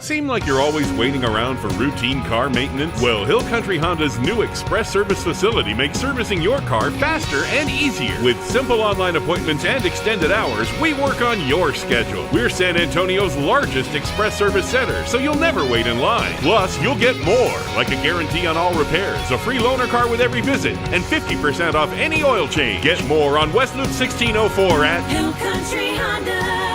Seem like you're always waiting around for routine car maintenance? Well, Hill Country Honda's new express service facility makes servicing your car faster and easier. With simple online appointments and extended hours, we work on your schedule. We're San Antonio's largest express service center, so you'll never wait in line. Plus, you'll get more, like a guarantee on all repairs, a free loaner car with every visit, and 50% off any oil change. Get more on West Loop 1604 at HillCountryHonda.com.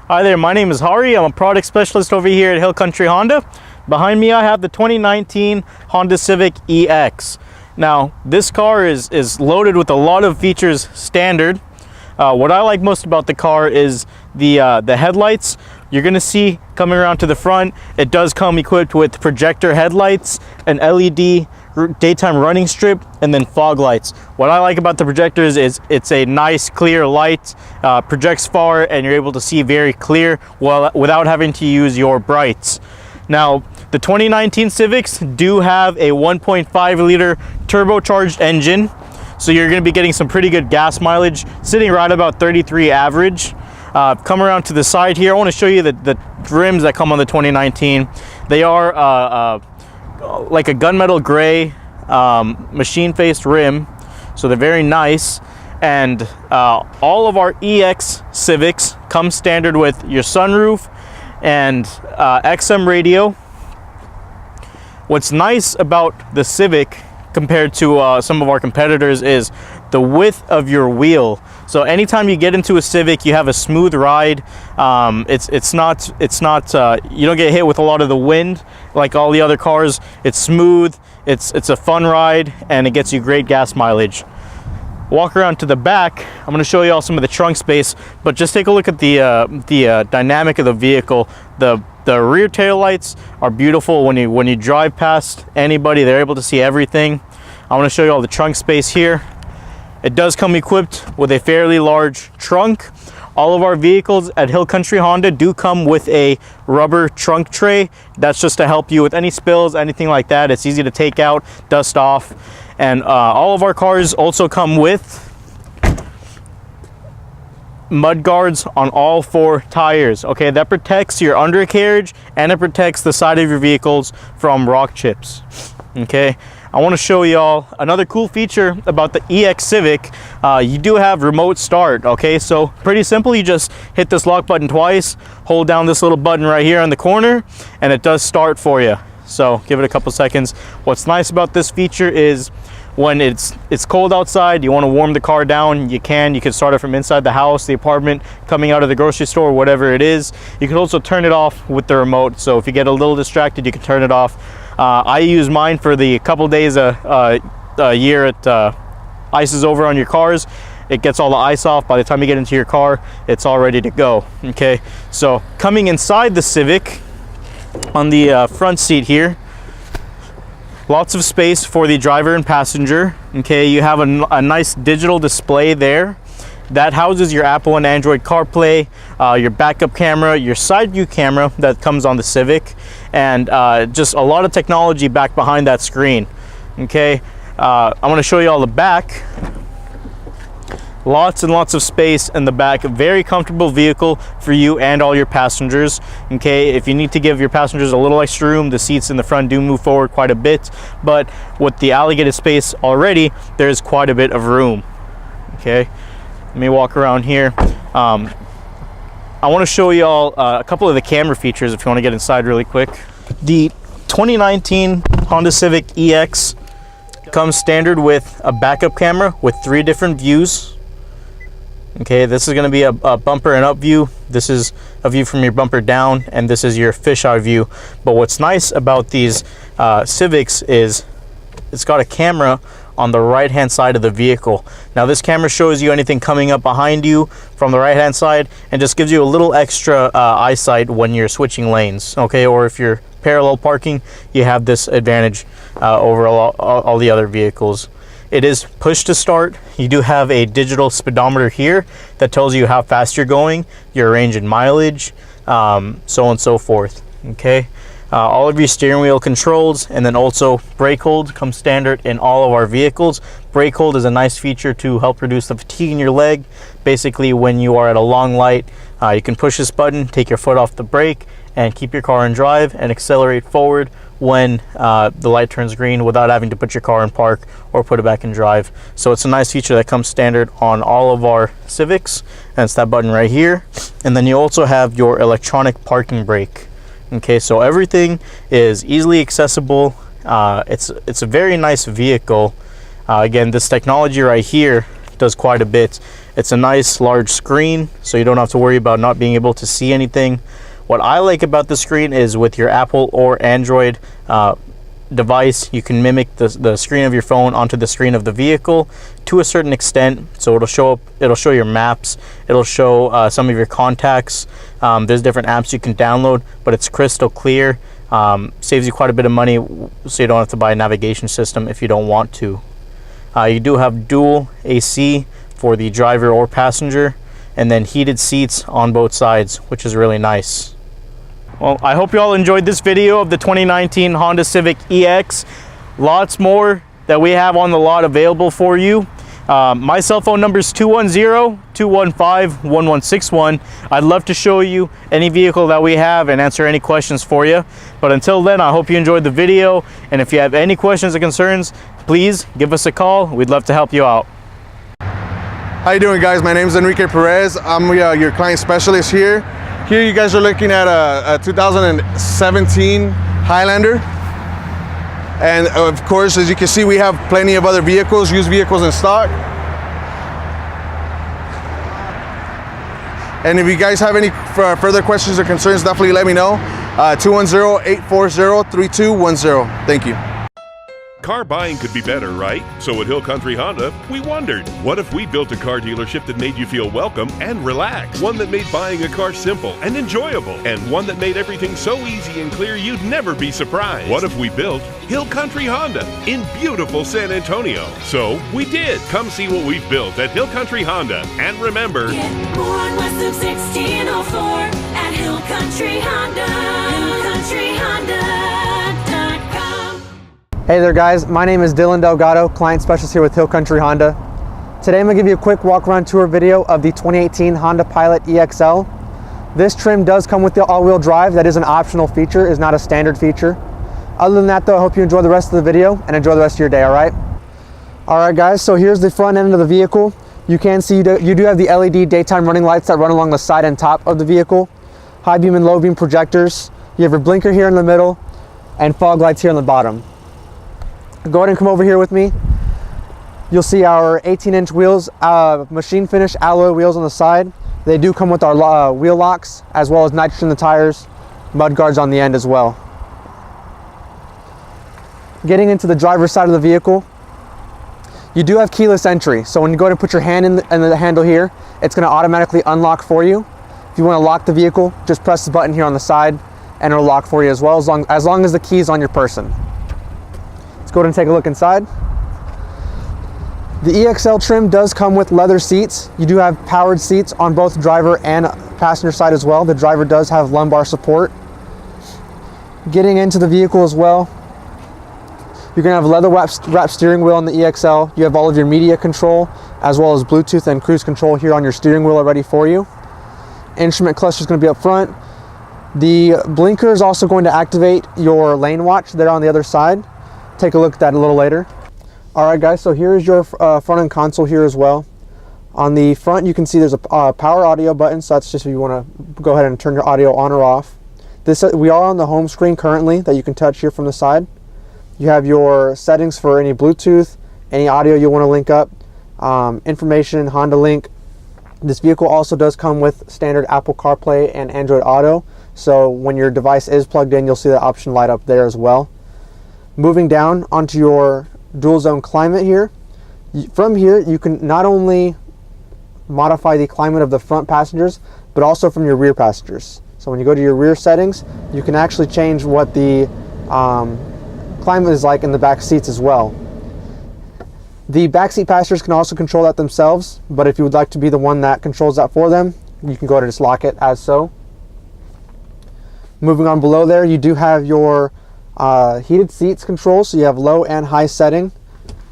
Hi there, my name is Hari. I'm a product specialist over here at Hill Country Honda. Behind me I have the 2019 Honda Civic EX. Now this car is loaded with a lot of features standard. What I like most about the car is the headlights. You're going to see coming around to the front, it does come equipped with projector headlights, an LED daytime running strip, and then fog lights. What I like about the projectors is it's a nice clear light, projects far, and you're able to see very clear without having to use your brights. Now the 2019 Civics do have a 1.5 liter turbocharged engine, so you're going to be getting some pretty good gas mileage, sitting right about 33 average. Come around to the side here. I want to show you the rims that come on the 2019. They are like a gunmetal gray machine faced rim, so they're very nice. And all of our EX Civics come standard with your sunroof and XM radio. What's nice about the Civic compared to some of our competitors is the width of your wheel. So anytime you get into a Civic, you have a smooth ride. It's not you don't get hit with a lot of the wind like all the other cars. It's smooth, it's a fun ride, and it gets you great gas mileage. Walk around to the back. I'm going to show you all some of the trunk space, but just take a look at the dynamic of the vehicle. The rear tail lights are beautiful. When you drive past anybody, they're able to see everything. I want to show you all the trunk space here. It does come equipped with a fairly large trunk. All of our vehicles at Hill Country Honda do come with a rubber trunk tray. That's just to help you with any spills, anything like that. It's easy to take out, dust off. And all of our cars also come with mud guards on all 4 tires. Okay, that protects your undercarriage and it protects the side of your vehicles from rock chips. Okay, I want to show y'all another cool feature about the EX Civic. You do have remote start. Okay, so pretty simple. You just hit this lock button twice, hold down this little button right here in the corner, and it does start for you. So give it a couple seconds. What's nice about this feature is when it's cold outside, you want to warm the car down, you can start it from inside the house, the apartment, coming out of the grocery store, whatever it is. You can also turn it off with the remote, so if you get a little distracted, you can turn it off. I use mine for the couple days a year it ices over on your cars. It gets all the ice off. By the time you get into your car, it's all ready to go. Okay, so coming inside the Civic, on the front seat here, lots of space for the driver and passenger. Okay, you have a nice digital display there that houses your Apple and Android CarPlay, your backup camera, your side view camera that comes on the Civic, and just a lot of technology back behind that screen. Okay, I want to show you all the back. Lots and lots of space in the back. A very comfortable vehicle for you and all your passengers. Okay, if you need to give your passengers a little extra room, the seats in the front do move forward quite a bit, but with the allocated space already, there's quite a bit of room. Okay, let me walk around here. I want to show you all a couple of the camera features if you want to get inside really quick. The 2019 Honda Civic EX comes standard with a backup camera with 3 different views. Okay, this is going to be a bumper and up view. This is a view from your bumper down, and this is your fisheye view. But what's nice about these Civics is it's got a camera on the right hand side of the vehicle. Now this camera shows you anything coming up behind you from the right hand side and just gives you a little extra eyesight when you're switching lanes. Okay, or if you're parallel parking, you have this advantage over all the other vehicles. It is push to start. You do have a digital speedometer here that tells you how fast you're going, your range and mileage, so on and so forth. Okay, all of your steering wheel controls, and then also brake hold comes standard in all of our vehicles. Brake hold is a nice feature to help reduce the fatigue in your leg. Basically, when you are at a long light, You can push this button, take your foot off the brake, and keep your car in drive and accelerate forward when the light turns green without having to put your car in park or put it back in drive. So it's a nice feature that comes standard on all of our Civics, and it's that button right here. And then you also have your electronic parking brake. Okay, so everything is easily accessible. It's a very nice vehicle. Again, this technology right here does quite a bit. It's a nice large screen, so you don't have to worry about not being able to see anything. What I like about the screen is with your Apple or Android device, you can mimic the screen of your phone onto the screen of the vehicle to a certain extent. So it'll show your maps, it'll show some of your contacts. There's different apps you can download, but it's crystal clear. Saves you quite a bit of money, so you don't have to buy a navigation system if you don't want to. You do have dual AC for the driver or passenger, and then heated seats on both sides, which is really nice. Well, I hope you all enjoyed this video of the 2019 Honda Civic EX. Lots more that we have on the lot available for you. My cell phone number is 210-215-1161. I'd love to show you any vehicle that we have and answer any questions for you. But until then, I hope you enjoyed the video. And if you have any questions or concerns, please give us a call. We'd love to help you out. How you doing, guys? My name is Enrique Perez. I'm your client specialist here. Here you guys are looking at a 2017 Highlander. And of course, as you can see, we have plenty of other vehicles, used vehicles in stock. And if you guys have any further questions or concerns, definitely let me know. 210-840-3210. Thank you. Car buying could be better, right? So at Hill Country Honda, we wondered, what if we built a car dealership that made you feel welcome and relaxed? One that made buying a car simple and enjoyable, and one that made everything so easy and clear you'd never be surprised. What if we built Hill Country Honda in beautiful San Antonio? So we did. Come see what we've built at Hill Country Honda. And remember, Get more on west of 1604 at Hill Country Honda. HillCountryHonda.com. Hey there guys, my name is Dylan Delgado, client specialist here with Hill Country Honda. Today I'm going to give you a quick walk around tour video of the 2018 Honda Pilot EXL. This trim does come with the all-wheel drive. That is an optional feature, is not a standard feature. Other than that though, I hope you enjoy the rest of the video and enjoy the rest of your day, alright? Alright guys, so here's the front end of the vehicle. You can see you do have the LED daytime running lights that run along the side and top of the vehicle. High beam and low beam projectors. You have your blinker here in the middle and fog lights here on the bottom. Go ahead and come over here with me. You'll see our 18-inch wheels, machine finish alloy wheels on the side. They do come with our wheel locks, as well as nitrogen in the tires, mud guards on the end as well. Getting into the driver's side of the vehicle, you do have keyless entry. So when you go to put your hand in the handle here, it's going to automatically unlock for you. If you want to lock the vehicle, just press the button here on the side and it'll lock for you as well, as long as the key's on your person. Go ahead and take a look inside. The EXL trim does come with leather seats. You do have powered seats on both driver and passenger side as well. The driver does have lumbar support. Getting into the vehicle as well, you're going to have a leather wrapped steering wheel on the EXL. You have all of your media control as well as Bluetooth and cruise control here on your steering wheel already for you. Instrument cluster is going to be up front. The blinker is also going to activate your lane watch there on the other side. Take a look at that a little later. Alright guys, so here's your front end console here as well. On the front you can see there's a power audio button, so that's just if you want to go ahead and turn your audio on or off. We are on the home screen currently that you can touch here from the side. You have your settings for any Bluetooth, any audio you want to link up, information, Honda Link. This vehicle also does come with standard Apple CarPlay and Android Auto, so when your device is plugged in you'll see that option light up there as well. Moving down onto your dual zone climate here. From here, you can not only modify the climate of the front passengers, but also from your rear passengers. So when you go to your rear settings, you can actually change what the climate is like in the back seats as well. The backseat passengers can also control that themselves, but if you would like to be the one that controls that for them, you can go ahead and just lock it as so. Moving on below there, you do have your heated seats control, so you have low and high setting.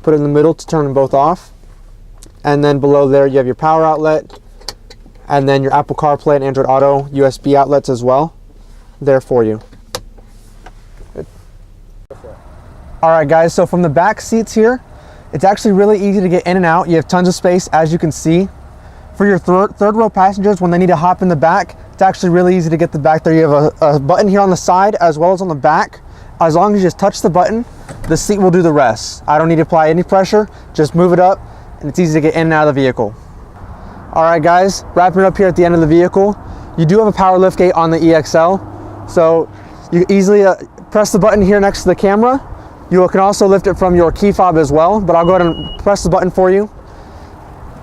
Put it in the middle to turn them both off. And then below there you have your power outlet, And then your Apple CarPlay and Android Auto USB outlets as well, there for you. Good. All right guys, so from the back seats here, it's actually really easy to get in and out. You have tons of space, as you can see. For your third row passengers, when they need to hop in the back, it's actually really easy to get the back there. You have a button here on the side as well as on the back. As long as you just touch the button, the seat will do the rest. I don't need to apply any pressure, just move it up, and it's easy to get in and out of the vehicle. All right guys, wrapping it up here at the end of the vehicle. You do have a power liftgate on the EXL, so you easily press the button here next to the camera. You can also lift it from your key fob as well, but I'll go ahead and press the button for you.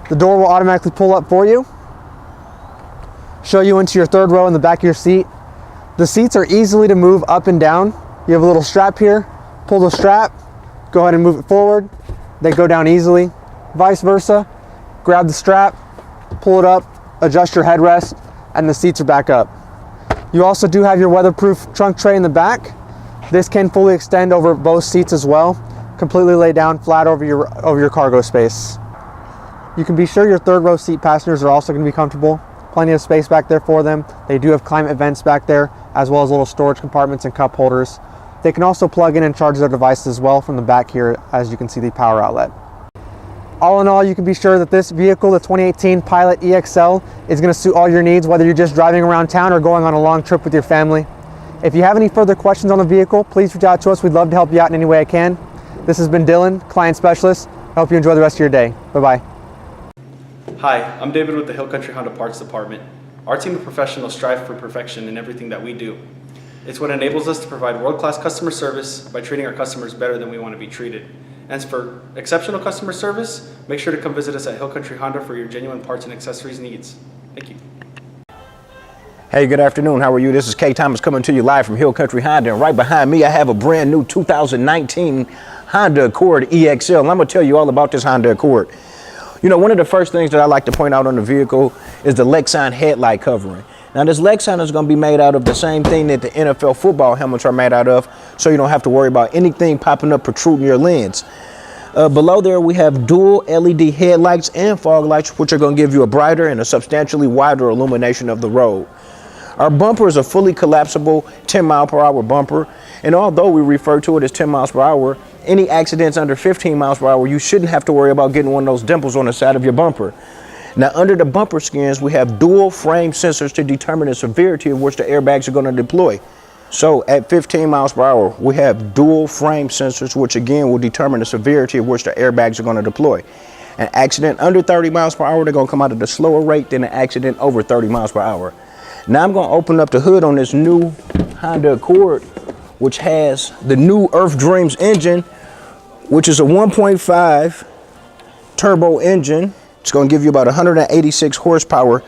The door will automatically pull up for you, show you into your third row in the back of your seat. The seats are easily to move up and down. You have a little strap here, pull the strap, go ahead and move it forward. They go down easily. Vice versa, grab the strap, pull it up, adjust your headrest, and the seats are back up. You also do have your weatherproof trunk tray in the back. This can fully extend over both seats as well, completely lay down flat over your cargo space. You can be sure your third row seat passengers are also going to be comfortable. Plenty of space back there for them. They do have climate vents back there, as well as little storage compartments and cup holders. They can also plug in and charge their devices as well from the back here, as you can see the power outlet. All in all, you can be sure that this vehicle, the 2018 Pilot EXL, is going to suit all your needs, whether you're just driving around town or going on a long trip with your family. If you have any further questions on the vehicle, please reach out to us. We'd love to help you out in any way I can. This has been Dylan, Client Specialist. I hope you enjoy the rest of your day. Bye-bye. Hi, I'm David with the Hill Country Honda Parts Department. Our team of professionals strive for perfection in everything that we do. It's what enables us to provide world-class customer service by treating our customers better than we want to be treated. As for exceptional customer service, make sure to come visit us at Hill Country Honda for your genuine parts and accessories needs. Thank you. Hey, good afternoon. How are you? This is K Thomas coming to you live from Hill Country Honda, and right behind me I have a brand new 2019 Honda Accord EXL, and I'm going to tell you all about this Honda Accord. You know, one of the first things that I like to point out on the vehicle is the Lexan headlight covering. Now, this Lexan is going to be made out of the same thing that the NFL football helmets are made out of, so you don't have to worry about anything popping up protruding your lens. Below there, we have dual LED headlights and fog lights, which are going to give you a brighter and a substantially wider illumination of the road. Our bumper is a fully collapsible 10-mile-per-hour bumper, and although we refer to it as 10 miles per hour, any accidents under 15 miles per hour, you shouldn't have to worry about getting one of those dimples on the side of your bumper. Now, under the bumper skins, we have dual frame sensors to determine the severity of which the airbags are going to deploy. So at 15 miles per hour, we have dual frame sensors, which again will determine the severity of which the airbags are going to deploy. An accident under 30 miles per hour, they're going to come out at a slower rate than an accident over 30 miles per hour. Now I'm going to open up the hood on this new Honda Accord, which has the new Earth Dreams engine, which is a 1.5 turbo engine. It's going to give you about 186 horsepower,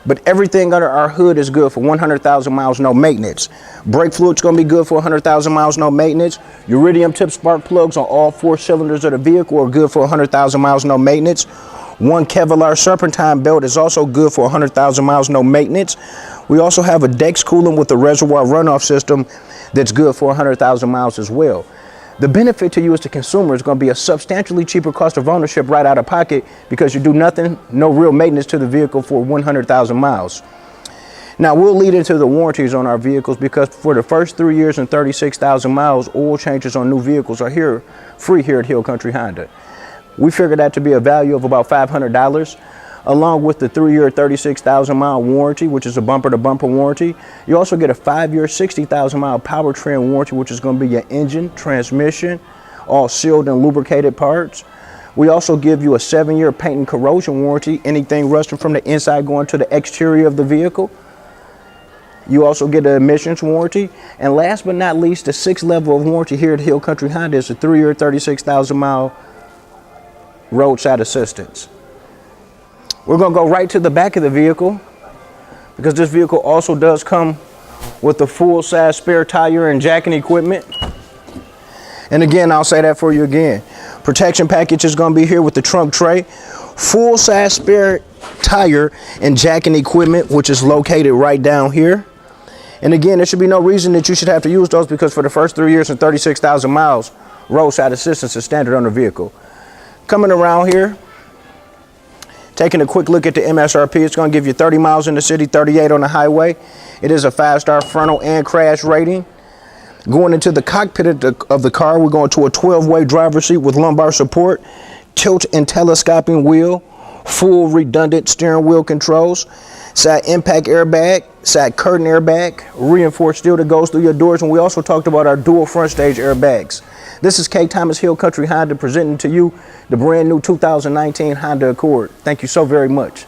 but everything under our hood is good for 100,000 miles, no maintenance. Brake fluid's going to be good for 100,000 miles, no maintenance. Iridium tip spark plugs on all 4 cylinders of the vehicle are good for 100,000 miles, no maintenance. One Kevlar serpentine belt is also good for 100,000 miles, no maintenance. We also have a Dex coolant with a reservoir runoff system that's good for 100,000 miles as well. The benefit to you as the consumer is going to be a substantially cheaper cost of ownership right out of pocket because you do nothing, no real maintenance to the vehicle for 100,000 miles. Now we'll lead into the warranties on our vehicles because for the first 3 years and 36,000 miles, oil changes on new vehicles are free here at Hill Country Honda. We figured that to be a value of about $500. Along with the 3-year 36,000 mile warranty, which is a bumper to bumper warranty. You also get a 5-year 60,000 mile powertrain warranty, which is going to be your engine, transmission, all sealed and lubricated parts. We also give you a 7-year paint and corrosion warranty, anything rusting from the inside going to the exterior of the vehicle. You also get an emissions warranty. And last but not least, the 6th level of warranty here at Hill Country Honda is a 3-year 36,000 mile roadside assistance. We're going to go right to the back of the vehicle because this vehicle also does come with a full-size spare tire and jacking equipment. And again, I'll say that for you again. Protection package is going to be here with the trunk tray, full-size spare tire and jacking equipment, which is located right down here. And again, there should be no reason that you should have to use those because for the first 3 years and 36,000 miles, roadside assistance is standard on the vehicle. Coming around here, Taking a quick look at the MSRP, it's going to give you 30 miles in the city, 38 on the highway. It is a 5-star frontal and crash rating. Going into the cockpit of the car, we're going to a 12-way driver's seat with lumbar support, tilt and telescoping wheel, full redundant steering wheel controls, side impact airbag, side curtain airbag, reinforced steel that goes through your doors, and we also talked about our dual front stage airbags. This is K. Thomas Hill Country Honda presenting to you the brand new 2019 Honda Accord. Thank you so very much.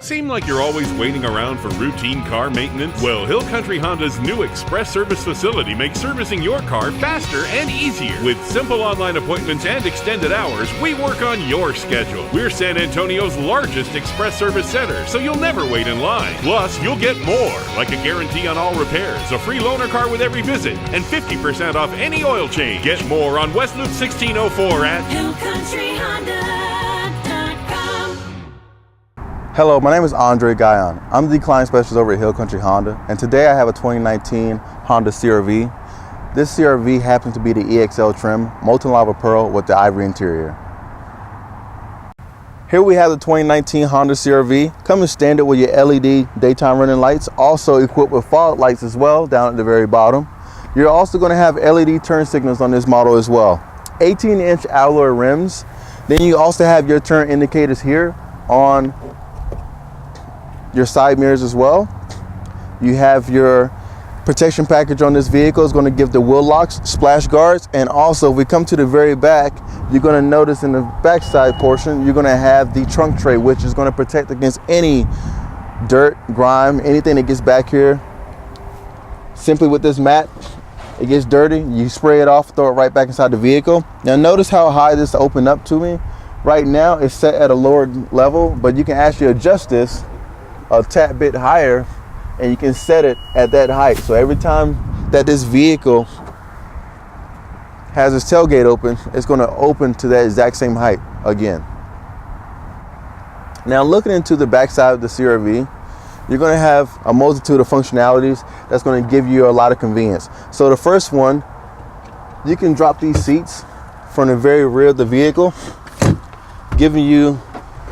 Seem like you're always waiting around for routine car maintenance? Well, Hill Country Honda's new express service facility makes servicing your car faster and easier. With simple online appointments and extended hours, we work on your schedule. We're San Antonio's largest express service center, so you'll never wait in line. Plus, you'll get more, like a guarantee on all repairs, a free loaner car with every visit, and 50% off any oil change. Get more on West Loop 1604 at HillCountryHonda.com. Hello, my name is Andre Guyon. I'm the client specialist over at Hill Country Honda, and today I have a 2019 Honda CR-V. This CR-V happens to be the EXL trim, molten lava pearl with the ivory interior. Here we have the 2019 Honda CR-V, coming standard with your LED daytime running lights, also equipped with fog lights as well down at the very bottom. You're also going to have LED turn signals on this model as well. 18-inch alloy rims. Then you also have your turn indicators here on your side mirrors as well. You have your protection package on this vehicle. It's going to give the wheel locks, splash guards, and also if we come to the very back, you're going to notice in the backside portion, you're going to have the trunk tray, which is going to protect against any dirt, grime, anything that gets back here. Simply with this mat, it gets dirty, you spray it off, throw it right back inside the vehicle. Now notice how high this opened up to me. Right now it's set at a lower level, but you can actually adjust this a tad bit higher and you can set it at that height. So every time that this vehicle has its tailgate open, it's going to open to that exact same height again. Now looking into the backside of the CR-V, you're going to have a multitude of functionalities that's going to give you a lot of convenience. So the first one, you can drop these seats from the very rear of the vehicle, giving you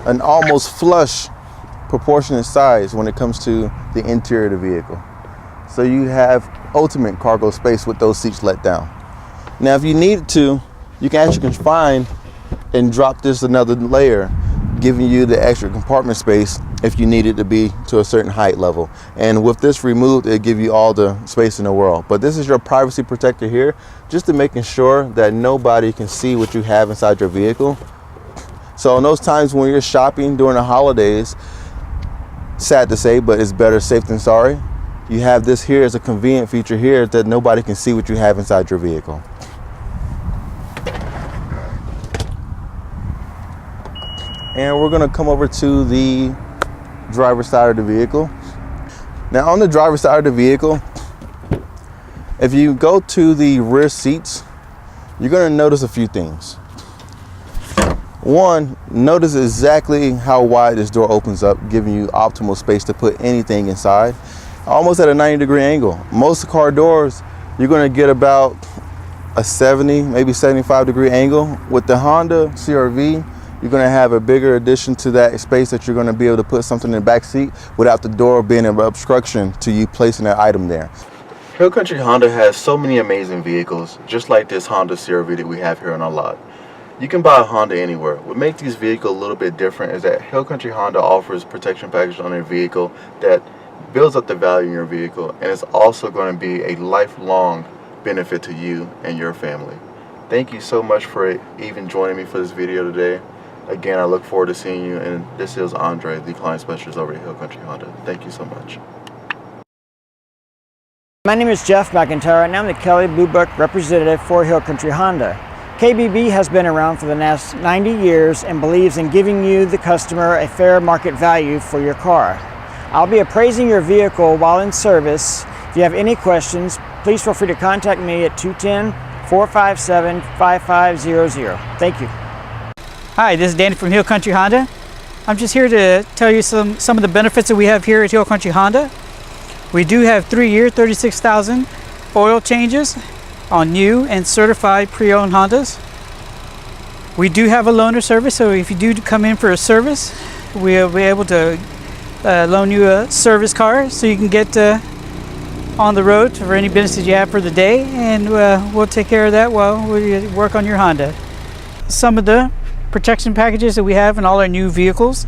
an almost flush proportionate size when it comes to the interior of the vehicle. So you have ultimate cargo space with those seats let down. Now if you need to, you can actually confine and drop this another layer, giving you the extra compartment space if you need it to be to a certain height level. And with this removed, it'll give you all the space in the world. But this is your privacy protector here, just to making sure that nobody can see what you have inside your vehicle. So in those times when you're shopping during the holidays, sad to say, but it's better safe than sorry, you have this here as a convenient feature here that nobody can see what you have inside your vehicle. And we're going to come over to the driver's side of the vehicle. Now on the driver's side of the vehicle, if you go to the rear seats, you're going to notice a few things. One, notice exactly how wide this door opens up, giving you optimal space to put anything inside, almost at a 90-degree angle. Most car doors, you're going to get about a 70, maybe 75-degree angle. With the Honda CR-V, you're going to have a bigger addition to that space that you're going to be able to put something in the back seat without the door being an obstruction to you placing that item there. Hill Country Honda has so many amazing vehicles, just like this Honda CR-V that we have here on our lot. You can buy a Honda anywhere. What makes these vehicles a little bit different is that Hill Country Honda offers protection package on their vehicle that builds up the value in your vehicle, and it's also going to be a lifelong benefit to you and your family. Thank you so much for even joining me for this video today. Again, I look forward to seeing you, and this is Andre, the client specialist over at Hill Country Honda. Thank you so much. My name is Jeff McIntyre, and I'm the Kelley Blue Book representative for Hill Country Honda. KBB has been around for the last 90 years and believes in giving you, the customer, a fair market value for your car. I'll be appraising your vehicle while in service. If you have any questions, please feel free to contact me at 210-457-5500. Thank you. Hi, this is Danny from Hill Country Honda. I'm just here to tell you some of the benefits that we have here at Hill Country Honda. We do have 3-year, 36,000 oil changes on new and certified pre-owned Hondas. We do have a loaner service, so if you do come in for a service, we'll be able to loan you a service car so you can get on the road for any business you have for the day, and we'll take care of that while we work on your Honda. Some of the protection packages that we have in all our new vehicles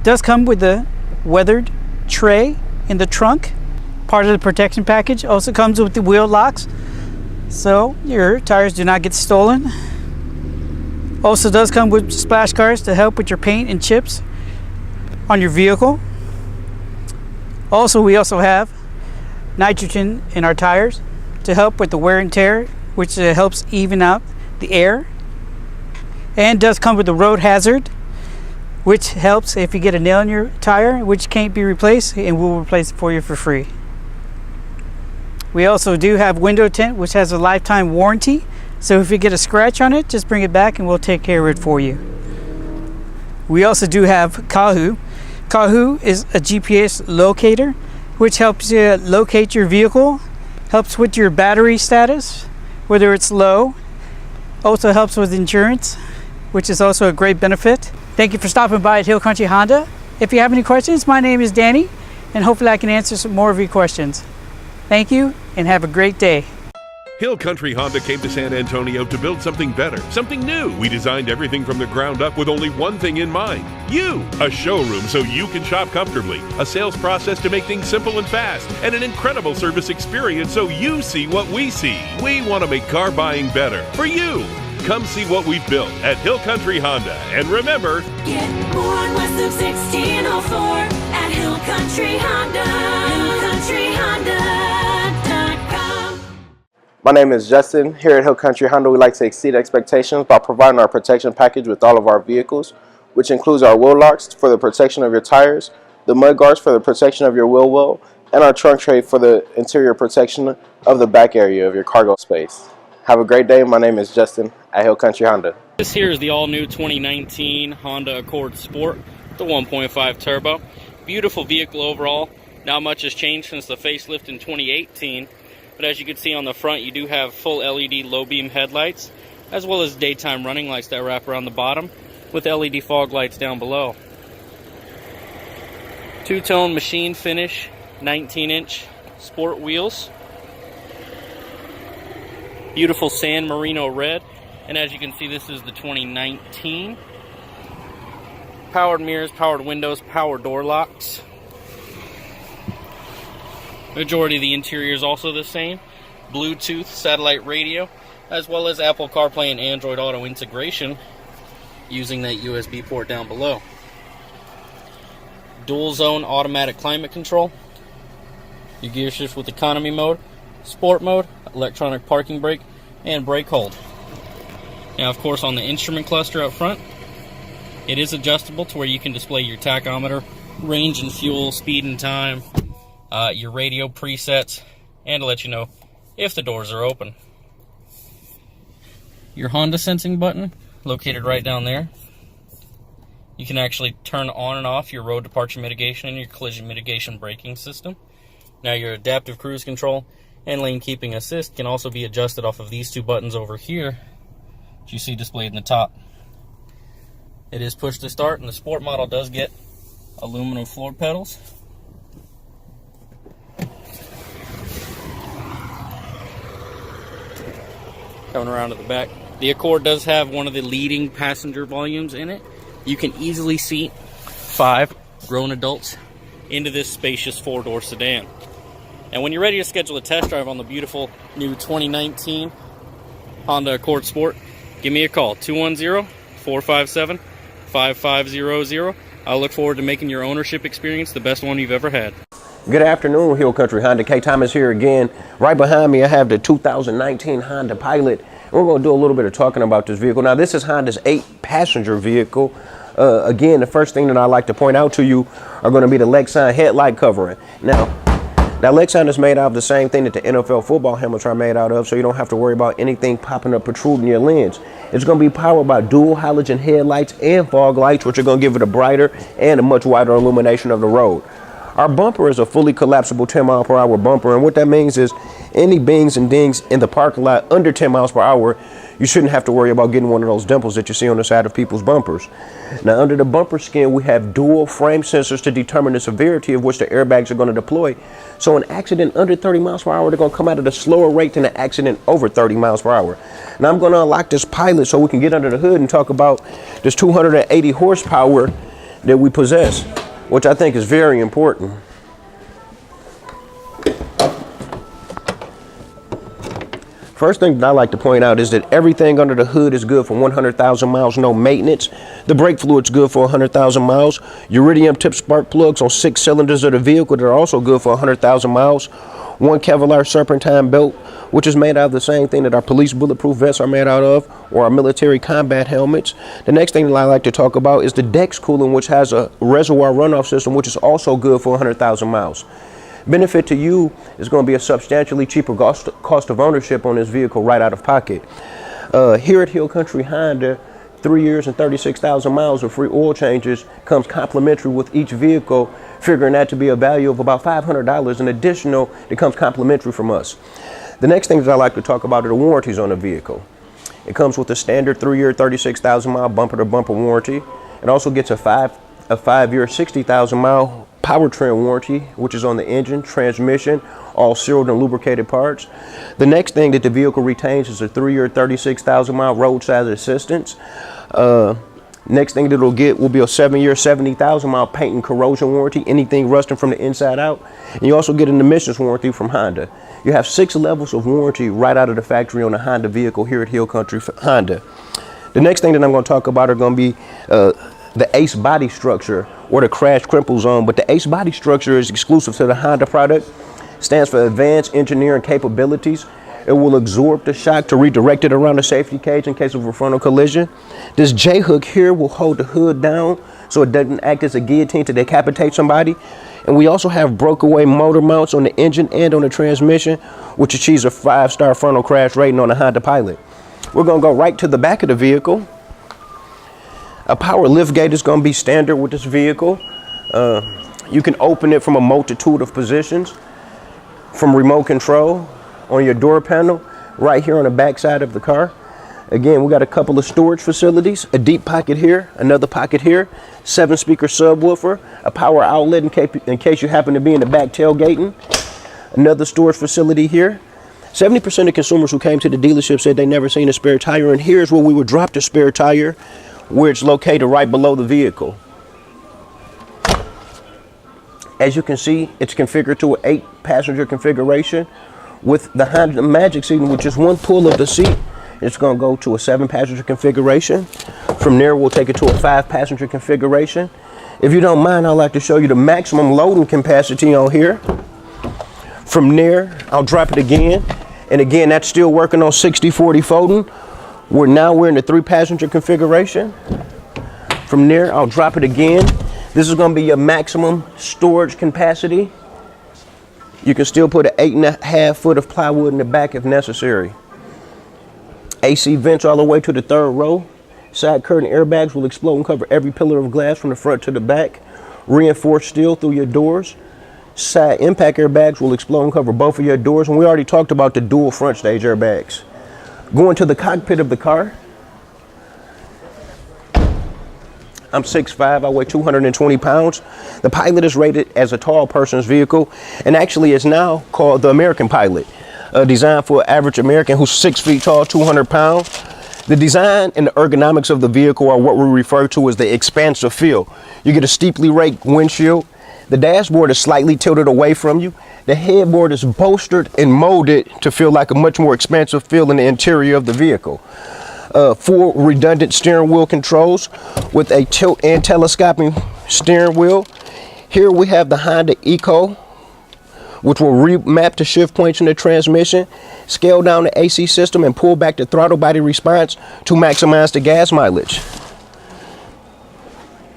does come with the weathered tray in the trunk. Part of the protection package also comes with the wheel locks, so your tires do not get stolen. Also does come with splash guards to help with your paint and chips on your vehicle. Also, we also have nitrogen in our tires to help with the wear and tear, which helps even out the air. And does come with the road hazard, which helps if you get a nail in your tire, which can't be replaced, and we'll replace it for you for free. We also do have window tint, which has a lifetime warranty. So if you get a scratch on it, just bring it back and we'll take care of it for you. We also do have Kahoo. Kahoo is a GPS locator, which helps you locate your vehicle, helps with your battery status, whether it's low. Also helps with insurance, which is also a great benefit. Thank you for stopping by at Hill Country Honda. If you have any questions, my name is Danny, and hopefully I can answer some more of your questions. Thank you, and have a great day. Hill Country Honda came to San Antonio to build something better, something new. We designed everything from the ground up with only one thing in mind: you. A showroom so you can shop comfortably, a sales process to make things simple and fast, and an incredible service experience so you see what we see. We want to make car buying better for you. Come see what we've built at Hill Country Honda. And remember, Get more on west of 1604 at Hill Country Honda. HillCountryHonda.com. My name is Justin. Here at Hill Country Honda, we like to exceed expectations by providing our protection package with all of our vehicles, which includes our wheel locks for the protection of your tires, the mud guards for the protection of your wheel well, and our trunk tray for the interior protection of the back area of your cargo space. Have a great day. My name is Justin at Hill Country Honda. This here is the all-new 2019 Honda Accord Sport, the 1.5 turbo. Beautiful vehicle overall. Not much has changed since the facelift in 2018, but as you can see on the front, you do have full LED low beam headlights, as well as daytime running lights that wrap around the bottom, with LED fog lights down below. Two-tone machine finish, 19-inch sport wheels. Beautiful San Marino red, and as you can see, this is the 2019. Powered mirrors, powered windows, power door locks. Majority of the interior is also the same. Bluetooth, satellite radio, as well as Apple CarPlay and Android Auto integration using that USB port down below. Dual zone automatic climate control. Your gear shifts with economy mode, sport mode, electronic parking brake, and brake hold. Now, of course, on the instrument cluster up front, it is adjustable to where you can display your tachometer, range and fuel, speed and time, your radio presets, and to let you know if the doors are open. Your Honda sensing button, located right down there. You can actually turn on and off your road departure mitigation and your collision mitigation braking system. Now, your adaptive cruise control and lane keeping assist can also be adjusted off of these two buttons over here that you see displayed in the top. It is push to start, and the sport model does get aluminum floor pedals. Coming around to the back, the Accord does have one of the leading passenger volumes in it. You can easily seat 5 grown adults into this spacious 4-door sedan. And when you're ready to schedule a test drive on the beautiful new 2019 Honda Accord Sport, give me a call, 210-457-5500. I look forward to making your ownership experience the best one you've ever had. Good afternoon, Hill Country Honda. K. Thomas here again. Right behind me, I have the 2019 Honda Pilot. We're going to do a little bit of talking about this vehicle. Now, this is Honda's 8-passenger vehicle. Again, the first thing that I like to point out to you are going to be the Lexan headlight covering. Now, Lexan is made out of the same thing that the NFL football helmets are made out of, so you don't have to worry about anything popping up, protruding your lens. It's going to be powered by dual halogen headlights and fog lights, which are going to give it a brighter and a much wider illumination of the road. Our bumper is a fully collapsible 10 mile per hour bumper, and what that means is any bings and dings in the parking lot under 10 miles per hour, you shouldn't have to worry about getting one of those dimples that you see on the side of people's bumpers. Now, under the bumper skin, we have dual frame sensors to determine the severity of which the airbags are going to deploy. So an accident under 30 miles per hour, they're going to come out at a slower rate than an accident over 30 miles per hour. Now, I'm going to unlock this Pilot so we can get under the hood and talk about this 280 horsepower that we possess, which I think is very important. First thing that I like to point out is that everything under the hood is good for 100,000 miles, no maintenance. The brake fluid's good for 100,000 miles. Iridium tip spark plugs on 6 cylinders of the vehicle that are also good for 100,000 miles. One Kevlar serpentine belt, which is made out of the same thing that our police bulletproof vests are made out of, or our military combat helmets. The next thing that I like to talk about is the Dex coolant, which has a reservoir runoff system, which is also good for 100,000 miles. Benefit to you is going to be a substantially cheaper cost of ownership on this vehicle right out of pocket. Here at Hill Country Honda, 3 years and 36,000 miles of free oil changes comes complimentary with each vehicle, figuring that to be a value of about $500 an additional that comes complimentary from us. The next thing that I like to talk about are the warranties on the vehicle. It comes with a standard 3-year, 36,000 mile bumper to bumper warranty. It also gets a 5-year, 60,000 mile powertrain warranty, which is on the engine, transmission, all sealed and lubricated parts. The next thing that the vehicle retains is a 3-year, 36,000 mile roadside assistance. Next thing that it'll get will be a 7-year, 70,000 mile paint and corrosion warranty, anything rusting from the inside out. And you also get an emissions warranty from Honda. You have 6 levels of warranty right out of the factory on a Honda vehicle here at Hill Country Honda. The next thing that I'm going to talk about are going to be the ACE body structure, or the crash crumple zone. But the ACE body structure is exclusive to the Honda product. Stands for Advanced Engineering Capabilities. It will absorb the shock to redirect it around the safety cage in case of a frontal collision. This J-hook here will hold the hood down so it doesn't act as a guillotine to decapitate somebody. And we also have broke-away motor mounts on the engine and on the transmission, which achieves a 5-star frontal crash rating on the Honda Pilot. We're going to go right to the back of the vehicle. A power lift gate is going to be standard with this vehicle. You can open it from a multitude of positions, from remote control, on your door panel, right here on the back side of the car. Again, we got a couple of storage facilities, a deep pocket here, another pocket here, 7-speaker subwoofer, a power outlet in case you happen to be in the back tailgating, another storage facility here. 70% of consumers who came to the dealership said they never seen a spare tire, and here's where we would drop the spare tire, where it's located right below the vehicle. As you can see, it's configured to an 8-passenger configuration. With the Honda Magic Seat, with just one pull of the seat, it's going to go to a 7-passenger configuration. From there, we'll take it to a 5-passenger configuration. If you don't mind, I'd like to show you the maximum loading capacity on here. From there, I'll drop it again. And again, that's still working on 60/40 folding. We're in the 3-passenger configuration. From there, I'll drop it again. This is going to be your maximum storage capacity. You can still put an 8.5 foot of plywood in the back if necessary. AC vents all the way to the 3rd row. Side curtain airbags will explode and cover every pillar of glass from the front to the back. Reinforced steel through your doors. Side impact airbags will explode and cover both of your doors. And we already talked about the dual front stage airbags. Going to the cockpit of the car. I'm 6'5", I weigh 220 pounds. The Pilot is rated as a tall person's vehicle, and actually is now called the American Pilot, designed for an average American who's 6 feet tall, 200 pounds. The design and the ergonomics of the vehicle are what we refer to as the expansive feel. You get a steeply raked windshield. The dashboard is slightly tilted away from you. The headboard is bolstered and molded to feel like a much more expansive feel in the interior of the vehicle. 4 redundant steering wheel controls with a tilt and telescoping steering wheel. Here we have the Honda Eco, which will remap the shift points in the transmission, scale down the AC system, and pull back the throttle body response to maximize the gas mileage.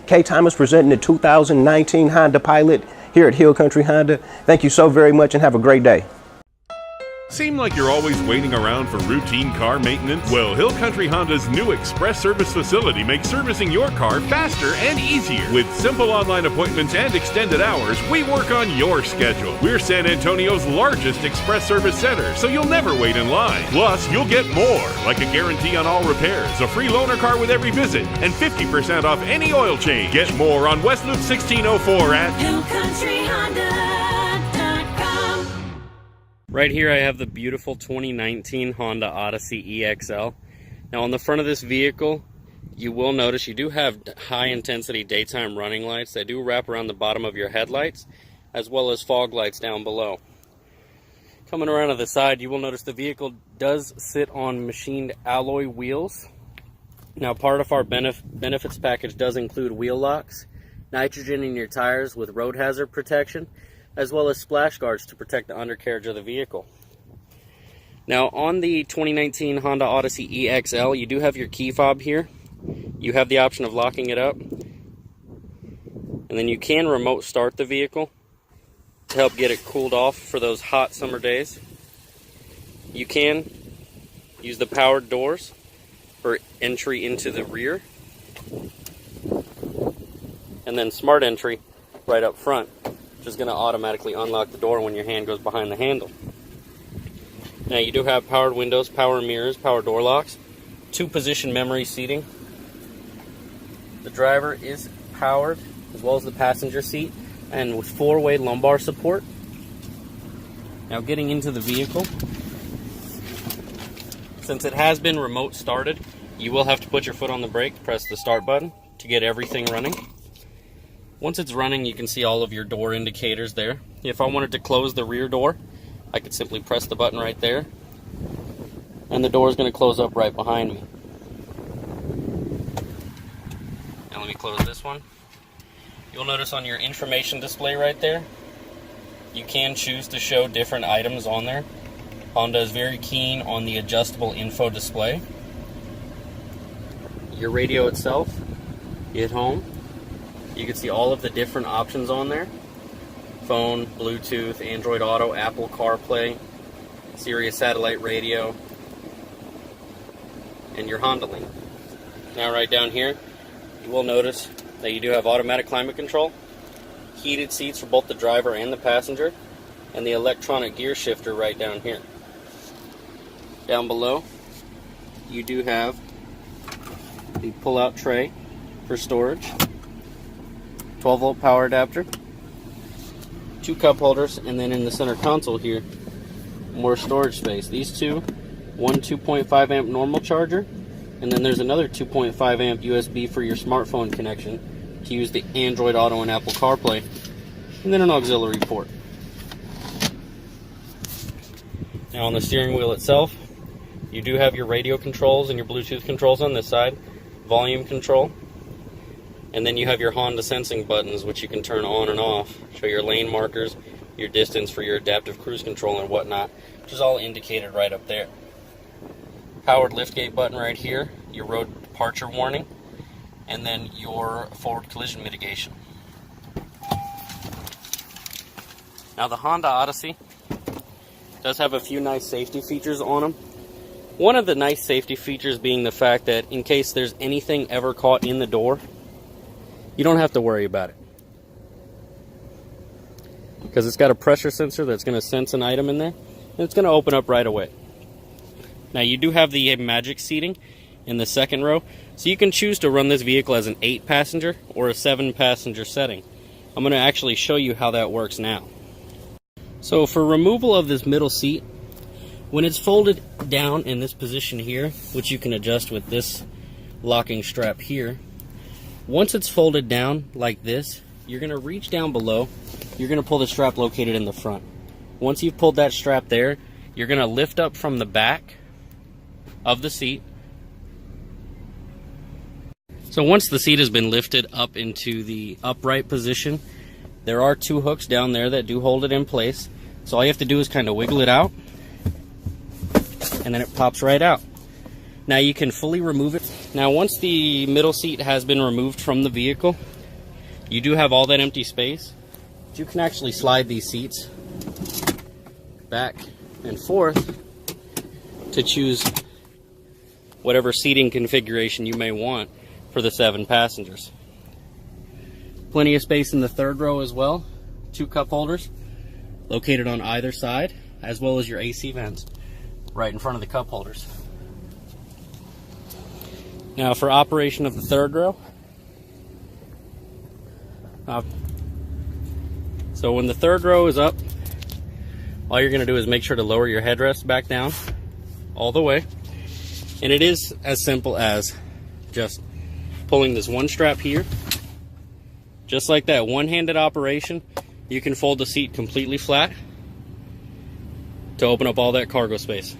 K. Thomas presenting the 2019 Honda Pilot here at Hill Country Honda. Thank you so very much and have a great day. Seem like you're always waiting around for routine car maintenance? Well, Hill Country Honda's new express service facility makes servicing your car faster and easier. With simple online appointments and extended hours, we work on your schedule. We're San Antonio's largest express service center, so you'll never wait in line. Plus, you'll get more, like a guarantee on all repairs, a free loaner car with every visit, and 50% off any oil change. Get more on West Loop 1604 at HillCountryHonda.com. Right here I have the beautiful 2019 Honda Odyssey EXL. Now on the front of this vehicle, you will notice you do have high intensity daytime running lights that do wrap around the bottom of your headlights, as well as fog lights down below. Coming around to the side, you will notice the vehicle does sit on machined alloy wheels. Now part of our benefits package does include wheel locks, nitrogen in your tires with road hazard protection, as well as splash guards to protect the undercarriage of the vehicle. Now on the 2019 Honda Odyssey EXL, you do have your key fob here. You have the option of locking it up, and then you can remote start the vehicle to help get it cooled off for those hot summer days. You can use the powered doors for entry into the rear, and then smart entry right up front, which is going to automatically unlock the door when your hand goes behind the handle. Now you do have powered windows, power mirrors, power door locks, 2-position memory seating. The driver is powered, as well as the passenger seat, and with 4-way lumbar support. Now getting into the vehicle, since it has been remote started, you will have to put your foot on the brake, press the start button to get everything running. Once it's running, you can see all of your door indicators there. If I wanted to close the rear door, I could simply press the button right there, and the door is going to close up right behind me. Now let me close this one. You'll notice on your information display right there, you can choose to show different items on there. Honda is very keen on the adjustable info display. Your radio itself, you hit home. You can see all of the different options on there. Phone, Bluetooth, Android Auto, Apple CarPlay, Sirius satellite radio, and your Honda Link. Now right down here, you will notice that you do have automatic climate control, heated seats for both the driver and the passenger, and the electronic gear shifter right down here. Down below, you do have the pull-out tray for storage, 12-volt power adapter, 2 cup holders, and then in the center console here, more storage space. These two, one 2.5 amp normal charger, and then there's another 2.5 amp USB for your smartphone connection to use the Android Auto and Apple CarPlay, and then an auxiliary port. Now on the steering wheel itself, you do have your radio controls and your Bluetooth controls on this side, volume control, and then you have your Honda sensing buttons, which you can turn on and off, show your lane markers, your distance for your adaptive cruise control and whatnot, which is all indicated right up there. Powered liftgate button right here, your road departure warning, and then your forward collision mitigation. Now the Honda Odyssey does have a few nice safety features on them. One of the nice safety features being the fact that in case there's anything ever caught in the door, you don't have to worry about it, because it's got a pressure sensor that's going to sense an item in there, and it's going to open up right away. Now you do have the magic seating in the second row, so you can choose to run this vehicle as an 8-passenger or a 7-passenger setting. I'm going to actually show you how that works now. So for removal of this middle seat, when it's folded down in this position here, which you can adjust with this locking strap here, once it's folded down like this, you're going to reach down below, you're going to pull the strap located in the front. Once you've pulled that strap there, you're going to lift up from the back of the seat. So once the seat has been lifted up into the upright position, there are 2 hooks down there that do hold it in place. So all you have to do is kind of wiggle it out, and then it pops right out. Now you can fully remove it. Now once the middle seat has been removed from the vehicle, you do have all that empty space. You can actually slide these seats back And fourth, to choose whatever seating configuration you may want for the 7 passengers. Plenty of space in the third row as well. 2 cup holders located on either side, as well as your AC vents right in front of the cup holders. Now for operation of the third row, so when the third row is up, all you're going to do is make sure to lower your headrest back down all the way. And it is as simple as just pulling this one strap here. Just like that, one-handed operation. You can fold the seat completely flat to open up all that cargo space.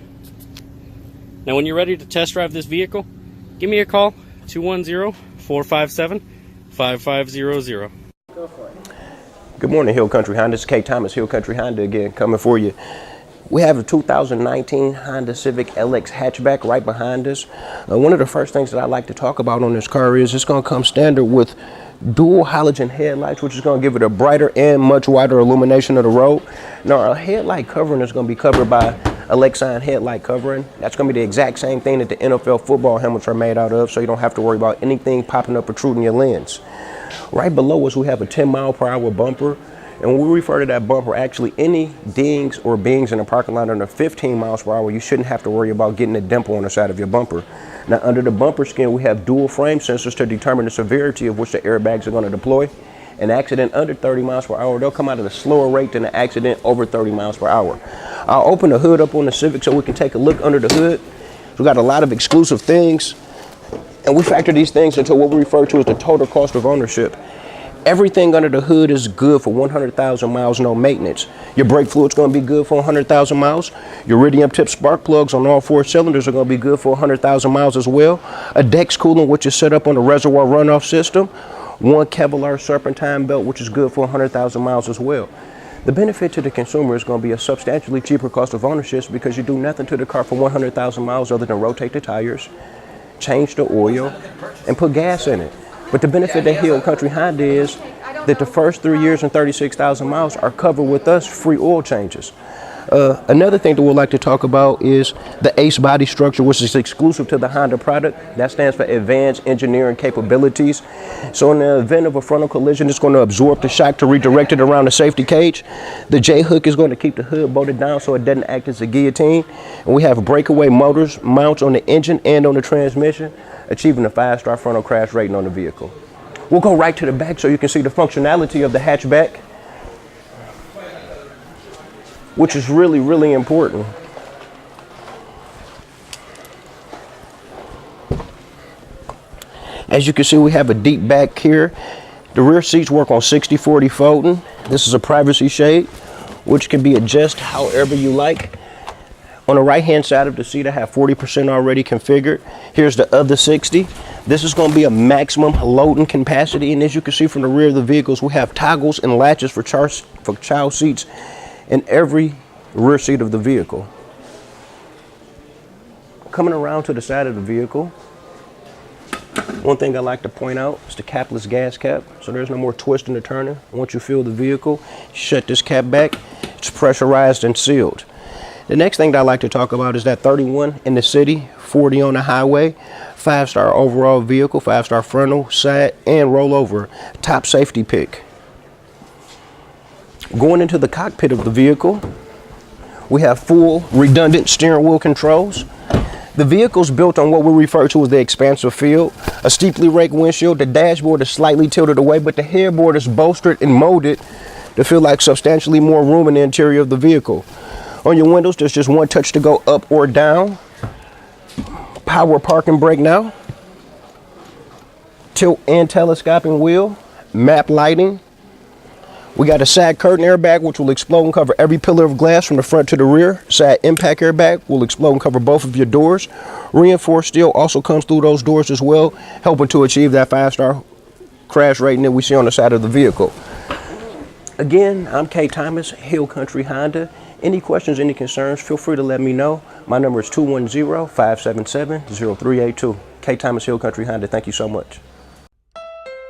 Now when you're ready to test drive this vehicle, give me a call, 210-457-5500. Go for it. Good morning, Hill Country Honda. This is K. Thomas, Hill Country Honda again, coming for you. We have a 2019 Honda Civic LX hatchback right behind us. One of the first things that I like to talk about on this car is it's going to come standard with dual halogen headlights, which is going to give it a brighter and much wider illumination of the road. Now, our headlight covering is going to be covered by a Lexan headlight covering. That's going to be the exact same thing that the NFL football helmets are made out of, so you don't have to worry about anything popping up, protruding your lens. Right below us, we have a 10-mile-per-hour bumper. And when we refer to that bumper, actually any dings or bings in the parking lot under 15 miles per hour, you shouldn't have to worry about getting a dimple on the side of your bumper. Now, under the bumper skin, we have dual frame sensors to determine the severity of which the airbags are going to deploy. An accident under 30 miles per hour, they'll come out at a slower rate than an accident over 30 miles per hour. I'll open the hood up on the Civic so we can take a look under the hood. We got a lot of exclusive things, and we factor these things into what we refer to as the total cost of ownership. Everything under the hood is good for 100,000 miles, no maintenance. Your brake fluid's going to be good for 100,000 miles. Your iridium tip spark plugs on all 4 cylinders are going to be good for 100,000 miles as well. A Dex coolant, which is set up on the reservoir runoff system. 1 Kevlar serpentine belt, which is good for 100,000 miles as well. The benefit to the consumer is going to be a substantially cheaper cost of ownership because you do nothing to the car for 100,000 miles other than rotate the tires, change the oil, and put gas in it. But the benefit that Hill Country Honda is that the first 3 years and 36,000 miles are covered with us free oil changes. Another thing that we'd like to talk about is the ACE body structure, which is exclusive to the Honda product. That stands for Advanced Engineering Capabilities. So in the event of a frontal collision, it's going to absorb the shock to redirect it around the safety cage. The J-hook is going to keep the hood bolted down so it doesn't act as a guillotine. And we have breakaway motors mounts on the engine and on the transmission, achieving a 5-star frontal crash rating on the vehicle. We'll go right to the back so you can see the functionality of the hatchback, which is really, really important. As you can see, we have a deep back here. The rear seats work on 60/40 folding. This is a privacy shade, which can be adjusted however you like. On the right-hand side of the seat, I have 40% already configured. Here's the other 60. This is going to be a maximum loading capacity, and as you can see from the rear of the vehicles, we have toggles and latches for child seats in every rear seat of the vehicle. Coming around to the side of the vehicle, one thing I like to point out is the capless gas cap, so there's no more twisting or turning. Once you fill the vehicle, shut this cap back, it's pressurized and sealed. The next thing that I like to talk about is that 31 in the city, 40 on the highway, 5-star overall vehicle, 5-star frontal, side, and rollover. Top safety pick. Going into the cockpit of the vehicle, we have full redundant steering wheel controls. The vehicle's built on what we refer to as the expansive field, a steeply raked windshield. The dashboard is slightly tilted away, but the headboard is bolstered and molded to feel like substantially more room in the interior of the vehicle. On your windows, there's just one touch to go up or down. Power parking brake now. Tilt and telescoping wheel. Map lighting. We got a side curtain airbag, which will explode and cover every pillar of glass from the front to the rear. Side impact airbag will explode and cover both of your doors. Reinforced steel also comes through those doors as well, helping to achieve that 5-star crash rating that we see on the side of the vehicle. Again, I'm K. Thomas, Hill Country Honda. Any questions, any concerns, feel free to let me know. My number is 210-577-0382. K. Thomas, Hill Country Honda. Thank you so much.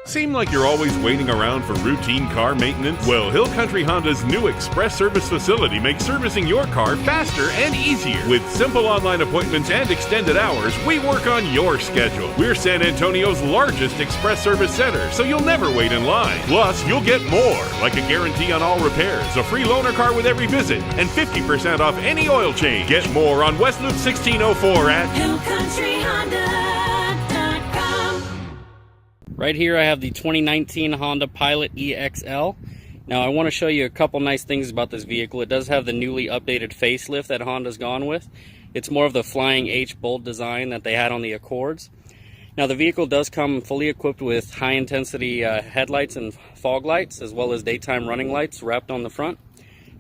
Seem like you're always waiting around for routine car maintenance? Well, Hill Country Honda's new express service facility makes servicing your car faster and easier. With simple online appointments and extended hours, we work on your schedule. We're San Antonio's largest express service center, so you'll never wait in line. Plus, you'll get more, like a guarantee on all repairs, a free loaner car with every visit, and 50% off any oil change. Get more on West Loop 1604 at HillCountryHonda.com. Right here I have the 2019 Honda Pilot EXL. Now I want to show you a couple nice things about this vehicle. It does have the newly updated facelift that Honda's gone with. It's more of the Flying H bold design that they had on the Accords. Now the vehicle does come fully equipped with high intensity headlights and fog lights, as well as daytime running lights wrapped on the front.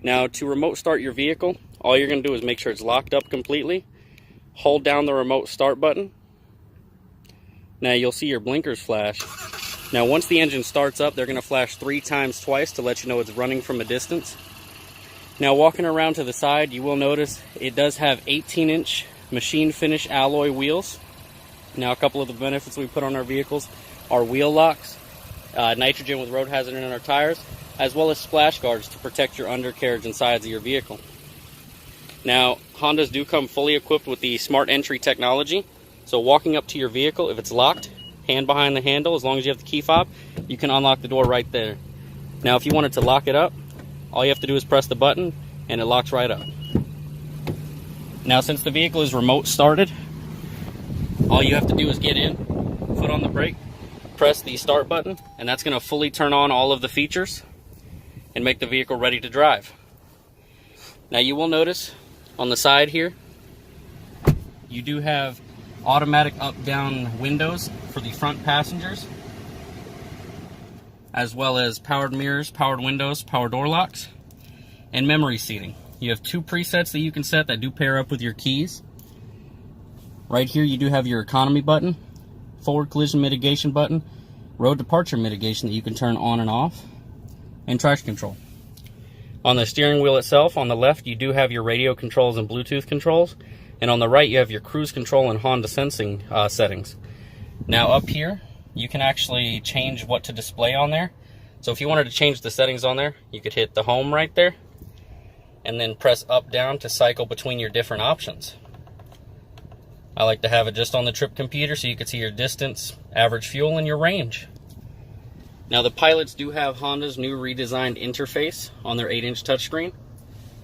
Now to remote start your vehicle, all you're going to do is make sure it's locked up completely. Hold down the remote start button. Now you'll see your blinkers flash. Now once the engine starts up, they're going to flash 3 times twice to let you know it's running from a distance. Now walking around to the side, you will notice it does have 18-inch machine finish alloy wheels. Now a couple of the benefits we put on our vehicles are wheel locks, nitrogen with road hazard in our tires, as well as splash guards to protect your undercarriage and sides of your vehicle. Now Hondas do come fully equipped with the smart entry technology. So walking up to your vehicle, if it's locked, hand behind the handle, as long as you have the key fob, you can unlock the door right there. Now if you wanted to lock it up, all you have to do is press the button and it locks right up. Now since the vehicle is remote started, all you have to do is get in, foot on the brake, press the start button, and that's going to fully turn on all of the features and make the vehicle ready to drive. Now you will notice on the side here, you do have automatic up-down windows for the front passengers, as well as powered mirrors, powered windows, power door locks, and memory seating. You have 2 presets that you can set that do pair up with your keys. Right here you do have your economy button, forward collision mitigation button, road departure mitigation that you can turn on and off, and traction control. On the steering wheel itself, on the left, you do have your radio controls and Bluetooth controls. And on the right, you have your cruise control and Honda sensing settings. Now up here, you can actually change what to display on there. So if you wanted to change the settings on there, you could hit the home right there and then press up down to cycle between your different options. I like to have it just on the trip computer so you can see your distance, average fuel, and your range. Now the Pilots do have Honda's new redesigned interface on their 8-inch touchscreen.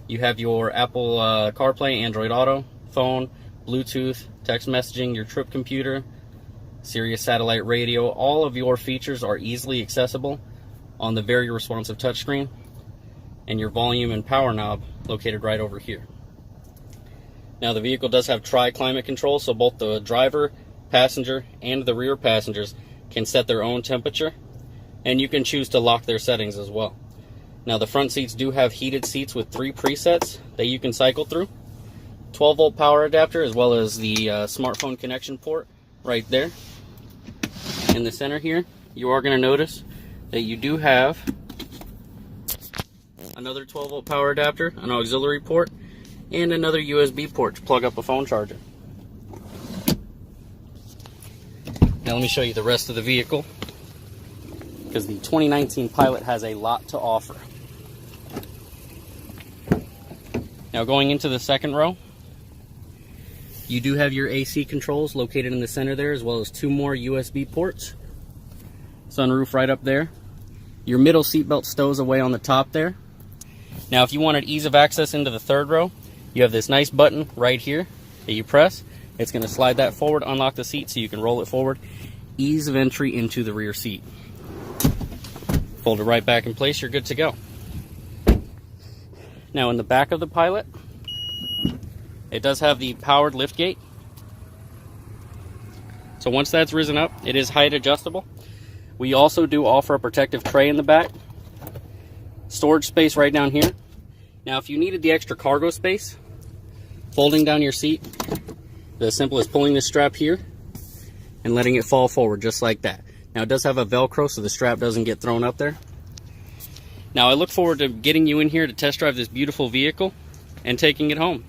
You have your Apple CarPlay, Android Auto, phone, Bluetooth, text messaging, your trip computer, Sirius satellite radio. All of your features are easily accessible on the very responsive touchscreen, and your volume and power knob located right over here. Now the vehicle does have tri-climate control, so both the driver, passenger, and the rear passengers can set their own temperature, and you can choose to lock their settings as well. Now the front seats do have heated seats with 3 presets that you can cycle through. 12-volt power adapter, as well as the smartphone connection port right there. In the center here, you are going to notice that you do have another 12-volt power adapter, an auxiliary port, and another USB port to plug up a phone charger. Now let me show you the rest of the vehicle, because the 2019 Pilot has a lot to offer. Now going into the second row, you do have your AC controls located in the center there, as well as 2 more USB ports. Sunroof right up there. Your middle seatbelt stows away on the top there. Now if you wanted ease of access into the third row, you have this nice button right here that you press. It's going to slide that forward, unlock the seat so you can roll it forward. Ease of entry into the rear seat. Fold it right back in place, you're good to go. Now in the back of the Pilot, it does have the powered liftgate. So once that's risen up, it is height adjustable. We also do offer a protective tray in the back. Storage space right down here. Now if you needed the extra cargo space, folding down your seat, the simple as pulling this strap here and letting it fall forward just like that. Now it does have a Velcro so the strap doesn't get thrown up there. Now I look forward to getting you in here to test drive this beautiful vehicle and taking it home.